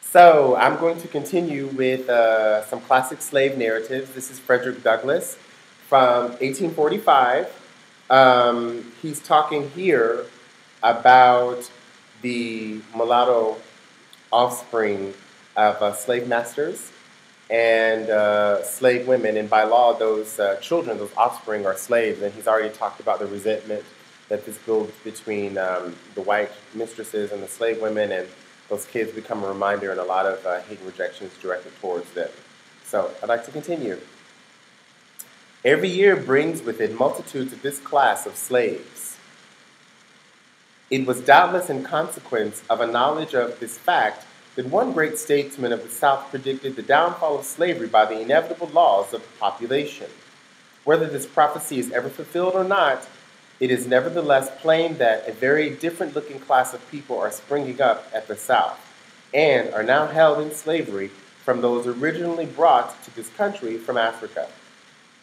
So I'm going to continue with some classic slave narratives. This is Frederick Douglass from 1845. He's talking here about the mulatto offspring of slave masters and slave women. And by law, those children, those offspring are slaves. And he's already talked about the resentment that this builds between the white mistresses and the slave women, and those kids become a reminder, and a lot of hate and rejection is directed towards them. So I'd like to continue. Every year brings with it multitudes of this class of slaves. It was doubtless in consequence of a knowledge of this fact that one great statesman of the South predicted the downfall of slavery by the inevitable laws of population. Whether this prophecy is ever fulfilled or not, it is nevertheless plain that a very different-looking class of people are springing up at the South, and are now held in slavery from those originally brought to this country from Africa.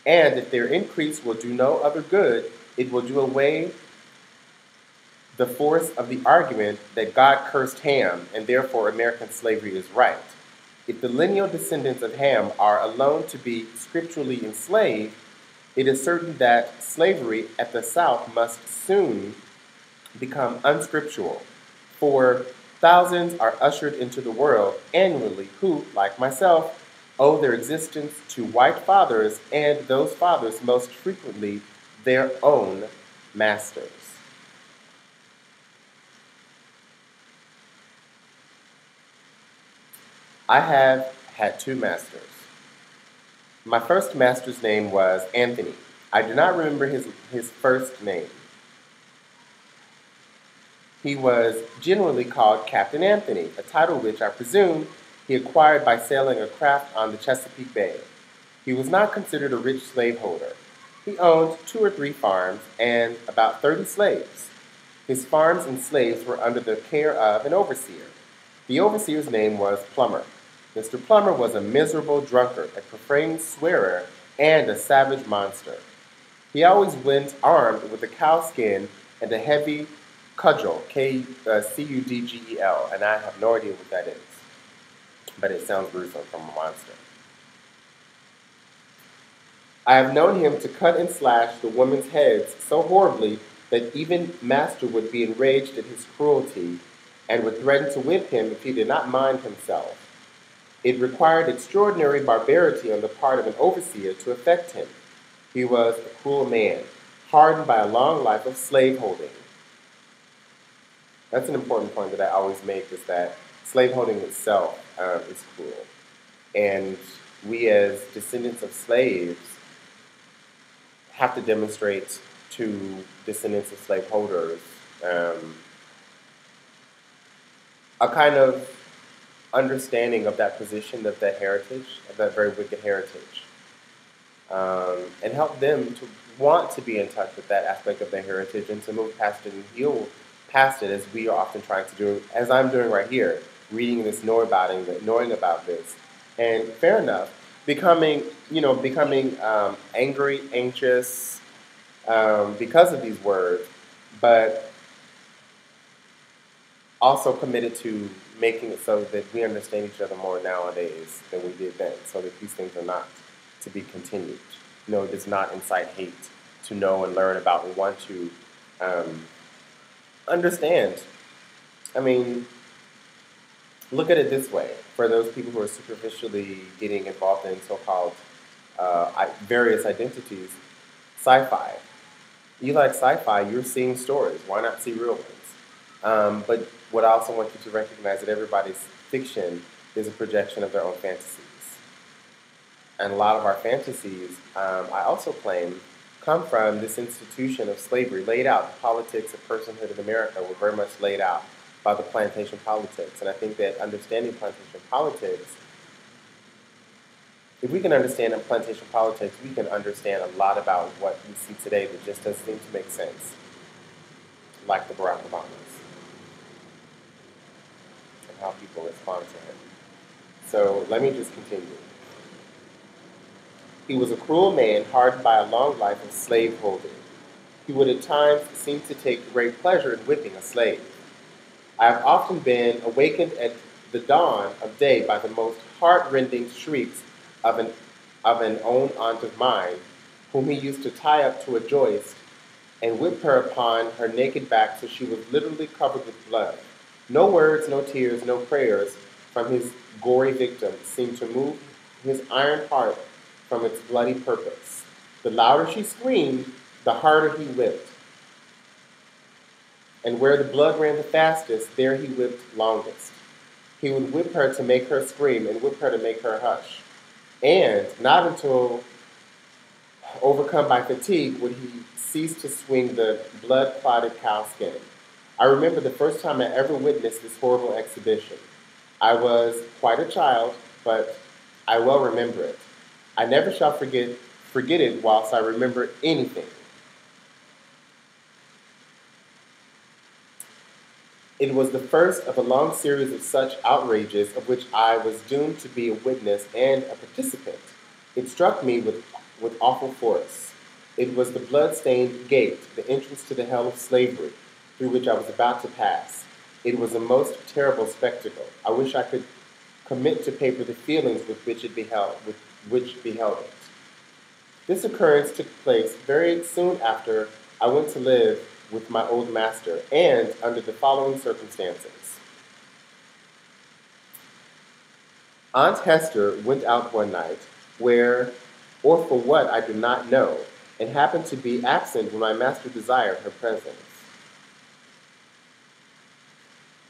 And if their increase will do no other good, it will do away the force of the argument that God cursed Ham, and therefore American slavery is right. If the lineal descendants of Ham are alone to be scripturally enslaved, it is certain that slavery at the South must soon become unscriptural, for thousands are ushered into the world annually who, like myself, owe their existence to white fathers, and those fathers most frequently their own masters. I have had two masters. My first master's name was Anthony. I do not remember his first name. He was generally called Captain Anthony, a title which I presume he acquired by sailing a craft on the Chesapeake Bay. He was not considered a rich slaveholder. He owned 2 or 3 farms and about 30 slaves. His farms and slaves were under the care of an overseer. The overseer's name was Plummer. Mr. Plummer was a miserable drunkard, a profane swearer, and a savage monster. He always went armed with a cow skin and a heavy cudgel, C-U-D-G-E-L, and I have no idea what that is, but it sounds gruesome from a monster. I have known him to cut and slash the women's heads so horribly that even master would be enraged at his cruelty and would threaten to whip him if he did not mind himself. It required extraordinary barbarity on the part of an overseer to affect him. He was a cruel man, hardened by a long life of slaveholding. That's an important point that I always make, is that slaveholding itself is cruel. And we as descendants of slaves have to demonstrate to descendants of slaveholders a kind of understanding of that position, of that heritage, of that very wicked heritage, and help them to want to be in touch with that aspect of their heritage and to move past it and heal past it, as we are often trying to do, as I'm doing right here, reading this, knowing about this, and fair enough, becoming angry, anxious because of these words, but also committed to making it so that we understand each other more nowadays than we did then, so that these things are not to be continued. No, it does not incite hate to know and learn about and want to understand. I mean, look at it this way. For those people who are superficially getting involved in so-called various identities, sci-fi. You like sci-fi, you're seeing stories. Why not see real ones? But what I also want you to recognize that everybody's fiction is a projection of their own fantasies. And a lot of our fantasies, I also claim, come from this institution of slavery laid out. The politics of personhood in America were very much laid out by the plantation politics. And I think that understanding plantation politics, if we can understand plantation politics, we can understand a lot about what we see today that just doesn't seem to make sense, like the Barack Obamas, and how people respond to him. So let me just continue. He was a cruel man, hardened by a long life of slaveholding. He would at times seem to take great pleasure in whipping a slave. I have often been awakened at the dawn of day by the most heart-rending shrieks of an own aunt of mine, whom he used to tie up to a joist and whip her upon her naked back till she was literally covered with blood. No words, no tears, no prayers from his gory victim seemed to move his iron heart from its bloody purpose. The louder she screamed, the harder he whipped. And where the blood ran the fastest, there he whipped longest. He would whip her to make her scream and whip her to make her hush. And not until overcome by fatigue would he cease to swing the blood-clotted cowskin. I remember the first time I ever witnessed this horrible exhibition. I was quite a child, but I well remember it. I never shall forget it whilst I remember anything. It was the first of a long series of such outrages of which I was doomed to be a witness and a participant. It struck me with awful force. It was the blood-stained gate, the entrance to the hell of slavery, through which I was about to pass. It was a most terrible spectacle. I wish I could commit to paper the feelings with which beheld it. This occurrence took place very soon after I went to live with my old master, and under the following circumstances. Aunt Hester went out one night, where or for what I do not know, and happened to be absent when my master desired her presence.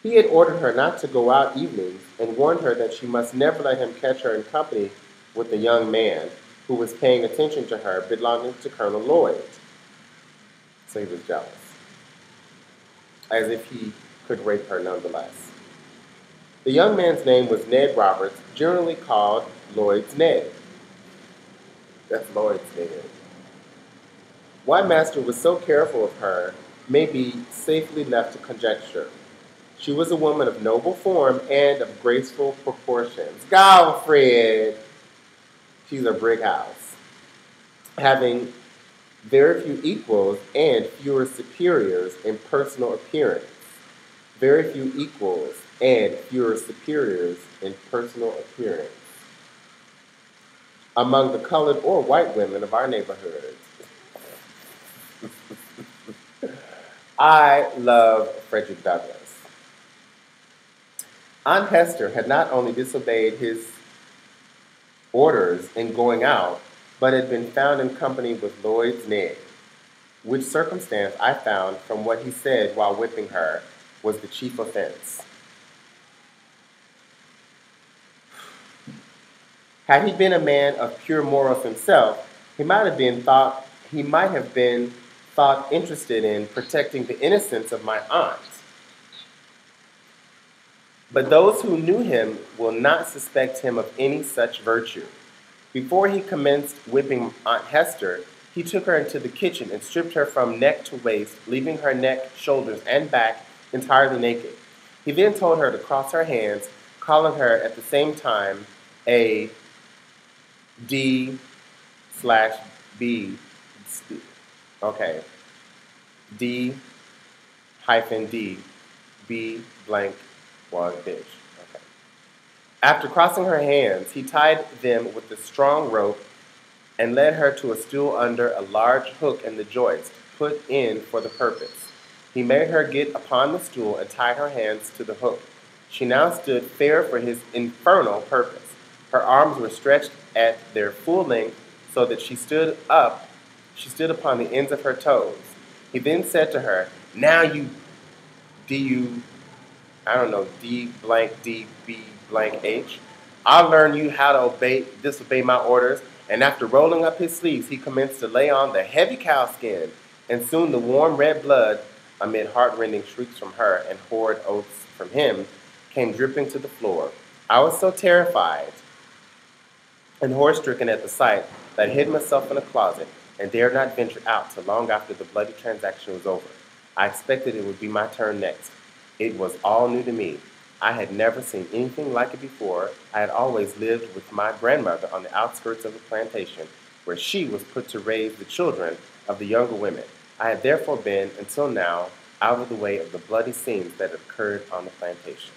He had ordered her not to go out evenings, and warned her that she must never let him catch her in company with a young man who was paying attention to her belonging to Colonel Lloyd. So he was jealous, as if he could rape her nonetheless. The young man's name was Ned Roberts, generally called Lloyd's Ned. That's Lloyd's Ned. Why master was so careful of her may be safely left to conjecture. She was a woman of noble form and of graceful proportions. Go, Fred! She's a brick house, having very few equals and fewer superiors in personal appearance. Very few equals and fewer superiors in personal appearance among the colored or white women of our neighborhoods. I love Frederick Douglass. Aunt Hester had not only disobeyed his orders in going out, but had been found in company with Lloyd's Ned, which circumstance I found from what he said while whipping her was the chief offense. Had he been a man of pure morals himself, he might have been thought interested in protecting the innocence of my aunt. But those who knew him will not suspect him of any such virtue. Before he commenced whipping Aunt Hester, he took her into the kitchen and stripped her from neck to waist, leaving her neck, shoulders, and back entirely naked. He then told her to cross her hands, calling her at the same time a D/B, D hyphen D, B blank was bitch. Okay. After crossing her hands, he tied them with a strong rope and led her to a stool under a large hook in the joist, put in for the purpose. He made her get upon the stool and tied her hands to the hook. She now stood fair for his infernal purpose. Her arms were stretched at their full length so that she stood upon the ends of her toes. He then said to her, "Now D blank D B blank H. I'll learn you how to disobey my orders." And after rolling up his sleeves, he commenced to lay on the heavy cowskin, and soon the warm red blood, amid heart-rending shrieks from her and horrid oaths from him, came dripping to the floor. I was so terrified and horror-stricken at the sight that I hid myself in a closet and dared not venture out till long after the bloody transaction was over. I expected it would be my turn next. It was all new to me. I had never seen anything like it before. I had always lived with my grandmother on the outskirts of a plantation, where she was put to raise the children of the younger women. I had therefore been, until now, out of the way of the bloody scenes that had occurred on the plantation.